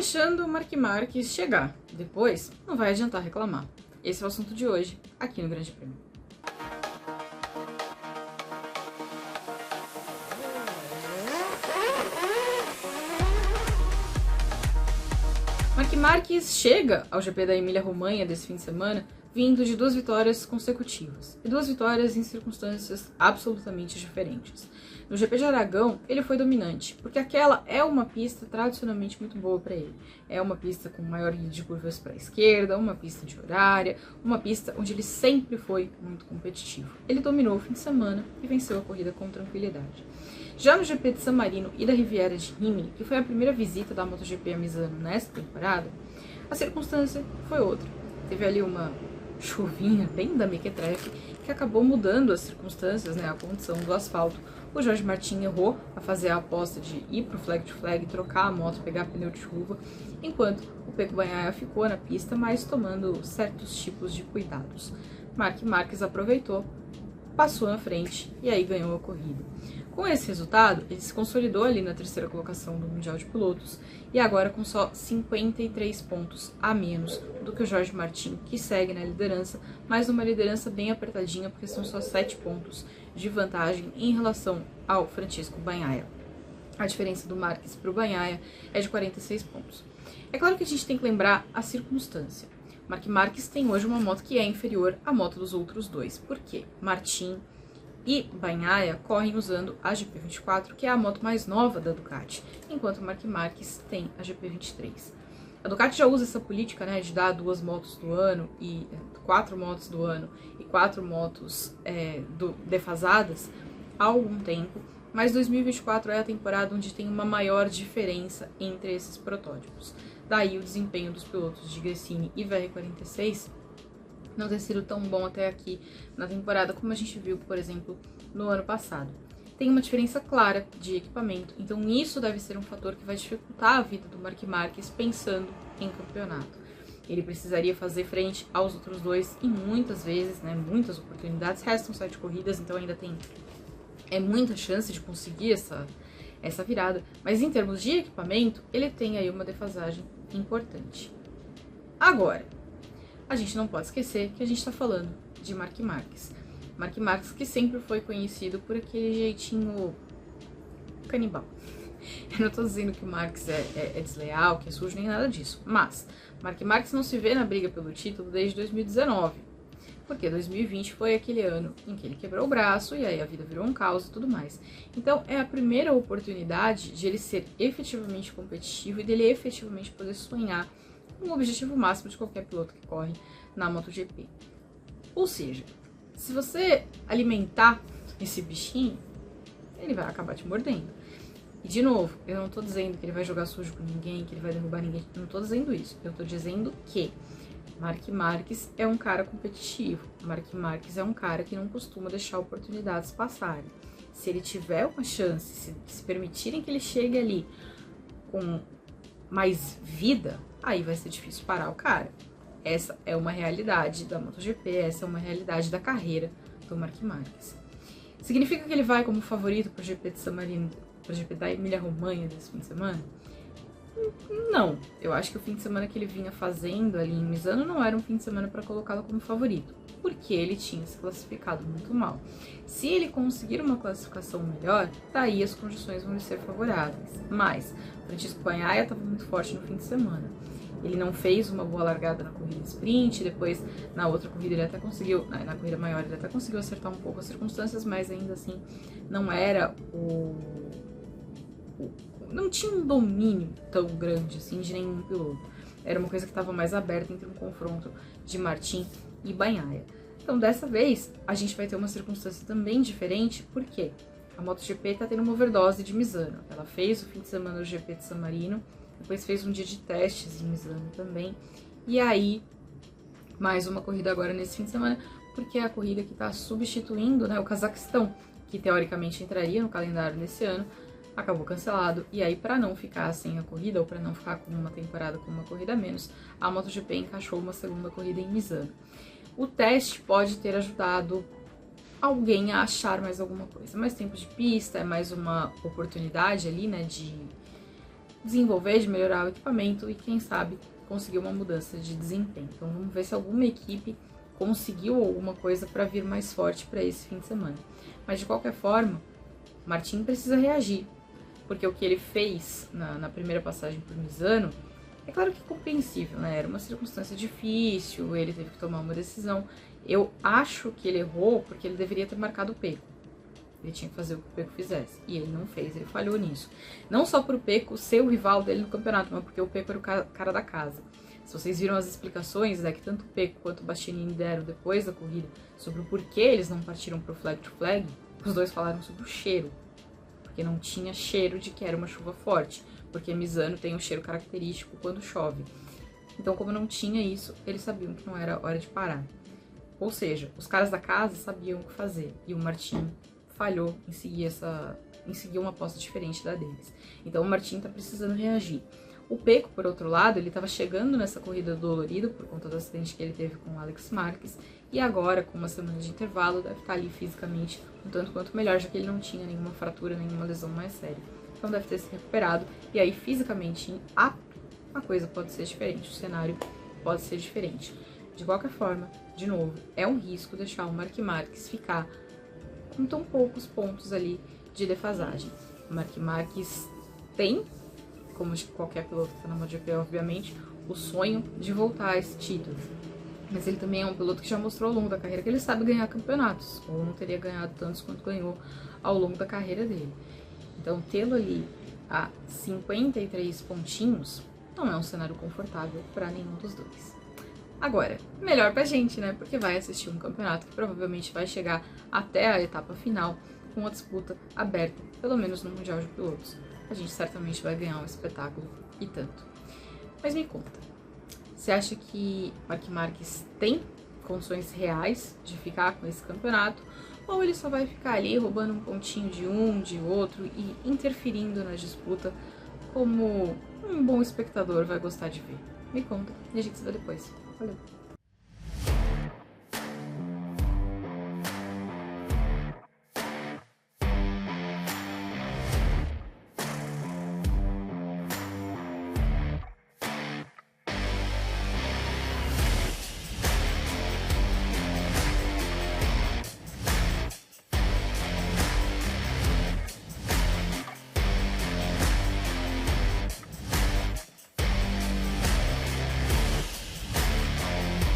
deixando o Marc Marquez chegar. Depois, não vai adiantar reclamar. Esse é o assunto de hoje, aqui no Grande Prêmio. Marc Marquez chega ao GP da Emília-Romanha desse fim de semana vindo de 2 vitórias consecutivas, e 2 vitórias em circunstâncias absolutamente diferentes. No GP de Aragão, ele foi dominante, porque aquela é uma pista tradicionalmente muito boa para ele. É uma pista com maior rede de curvas para a esquerda, uma pista de horária, uma pista onde ele sempre foi muito competitivo. Ele dominou o fim de semana e venceu a corrida com tranquilidade. Já no GP de San Marino e da Riviera de Rimini, que foi a primeira visita da MotoGP a Misano nesta temporada, a circunstância foi outra. Teve ali uma chuvinha bem da mequetrefe que acabou mudando as circunstâncias, a condição do asfalto. O Jorge Martin errou a fazer a aposta de ir para o flag to flag, trocar a moto, pegar pneu de chuva, enquanto o Pecco Bagnaia ficou na pista, mas tomando certos tipos de cuidados. Marc Marquez aproveitou, passou na frente e aí ganhou a corrida. Com esse resultado, ele se consolidou ali na 3ª colocação do Mundial de Pilotos e agora com só 53 pontos a menos do que o Jorge Martin, que segue na liderança, mas numa liderança bem apertadinha, porque são só 7 pontos de vantagem em relação ao Francisco Bagnaia. A diferença do Marquez para o Bagnaia é de 46 pontos. É claro que a gente tem que lembrar a circunstância. Marc Marquez tem hoje uma moto que é inferior à moto dos outros dois. Por quê? Martin e Bagnaia correm usando a GP24, que é a moto mais nova da Ducati, enquanto o Marc Marquez tem a GP23. A Ducati já usa essa política, de dar 2 motos do ano e 4 motos do ano e 4 motos defasadas há algum tempo, mas 2024 é a temporada onde tem uma maior diferença entre esses protótipos. Daí o desempenho dos pilotos de Gresini e VR46 não ter sido tão bom até aqui na temporada como a gente viu, por exemplo, no ano passado. Tem uma diferença clara de equipamento, então isso deve ser um fator que vai dificultar a vida do Marc Marquez pensando em campeonato. Ele precisaria fazer frente aos outros dois e muitas vezes, muitas oportunidades, restam 7 corridas, então ainda tem muita chance de conseguir essa virada, mas em termos de equipamento, ele tem aí uma defasagem importante. Agora, a gente não pode esquecer que a gente está falando de Marc Marquez. Marc Marquez que sempre foi conhecido por aquele jeitinho canibal. Eu não estou dizendo que o Marquez é desleal, que é sujo, nem nada disso. Mas Marc Marquez não se vê na briga pelo título desde 2019. Porque 2020 foi aquele ano em que ele quebrou o braço e aí a vida virou um caos e tudo mais. Então é a primeira oportunidade de ele ser efetivamente competitivo e dele efetivamente poder sonhar um objetivo máximo de qualquer piloto que corre na MotoGP. Ou seja, se você alimentar esse bichinho, ele vai acabar te mordendo. E de novo, eu não tô dizendo que ele vai jogar sujo com ninguém, que ele vai derrubar ninguém, eu não tô dizendo isso. Eu tô dizendo que Marc Marquez é um cara competitivo. Marc Marquez é um cara que não costuma deixar oportunidades passarem. Se ele tiver uma chance, se permitirem que ele chegue ali com mais vida, aí vai ser difícil parar o cara. Essa é uma realidade da MotoGP, essa é uma realidade da carreira do Marc Marquez. Significa que ele vai como favorito para o GP de San Marino, para o GP da Emília-Romanha desse fim de semana? Não. Eu acho que o fim de semana que ele vinha fazendo ali em Misano não era um fim de semana para colocá-lo como favorito, porque ele tinha se classificado muito mal. Se ele conseguir uma classificação melhor, daí as condições vão lhe ser favoráveis. Mas Francisco Bagnaia estava muito forte no fim de semana. Ele não fez uma boa largada na corrida sprint, depois na outra corrida ele até conseguiu, na corrida maior ele até conseguiu acertar um pouco as circunstâncias, mas ainda assim não era não tinha um domínio tão grande assim de nenhum piloto. Era uma coisa que estava mais aberta entre um confronto de Martin e Bagnaia. Então dessa vez a gente vai ter uma circunstância também diferente, porque a MotoGP está tendo uma overdose de Misano. Ela fez o fim de semana do GP de San Marino, depois fez um dia de testes em Misano também, e aí mais uma corrida agora nesse fim de semana, porque é a corrida que está substituindo o Cazaquistão, que teoricamente entraria no calendário nesse ano, acabou cancelado, e aí para não ficar sem a corrida, ou para não ficar com uma temporada com uma corrida a menos, a MotoGP encaixou uma segunda corrida em Misano. O teste pode ter ajudado alguém a achar mais alguma coisa, mais tempo de pista, é mais uma oportunidade ali, desenvolver, de melhorar o equipamento e, quem sabe, conseguir uma mudança de desempenho. Então vamos ver se alguma equipe conseguiu alguma coisa para vir mais forte para esse fim de semana. Mas de qualquer forma, o Martin precisa reagir, porque o que ele fez na primeira passagem por Misano, é claro que é compreensível, né? Era uma circunstância difícil, ele teve que tomar uma decisão. Eu acho que ele errou porque ele deveria ter marcado o Pecco. Ele tinha que fazer o que o Pecco fizesse. E ele não fez, ele falhou nisso. Não só pro Pecco ser o rival dele no campeonato, mas porque o Pecco era o cara da casa. Se vocês viram as explicações, né, que tanto o Pecco quanto o Bastianini deram depois da corrida sobre o porquê eles não partiram pro flag to flag, os dois falaram sobre o cheiro. Porque não tinha cheiro de que era uma chuva forte. Porque Misano tem um cheiro característico quando chove. Então, como não tinha isso, eles sabiam que não era hora de parar. Ou seja, os caras da casa sabiam o que fazer. E o Martin falhou em seguir uma aposta diferente da deles. Então o Martin tá precisando reagir. O Pecco, por outro lado, ele estava chegando nessa corrida dolorido por conta do acidente que ele teve com o Alex Marques, e agora, com uma semana de intervalo, deve estar ali fisicamente um tanto quanto melhor, já que ele não tinha nenhuma fratura, nenhuma lesão mais séria. Então deve ter se recuperado, e aí fisicamente a coisa pode ser diferente, o cenário pode ser diferente. De qualquer forma, de novo, é um risco deixar o Marc Marques ficar com tão poucos pontos ali de defasagem. O Marc Marques tem, como de qualquer piloto que está na MotoGP, obviamente, o sonho de voltar a esse título. Mas ele também é um piloto que já mostrou ao longo da carreira que ele sabe ganhar campeonatos, ou não teria ganhado tantos quanto ganhou ao longo da carreira dele. Então, tê-lo ali a 53 pontinhos não é um cenário confortável para nenhum dos dois. Agora, melhor pra gente, né? Porque vai assistir um campeonato que provavelmente vai chegar até a etapa final com uma disputa aberta, pelo menos no Mundial de Pilotos. A gente certamente vai ganhar um espetáculo e tanto. Mas me conta, você acha que Marc Marques tem condições reais de ficar com esse campeonato? Ou ele só vai ficar ali roubando um pontinho de um, de outro e interferindo na disputa como um bom espectador vai gostar de ver? Me conta e a gente se vê depois. Valeu!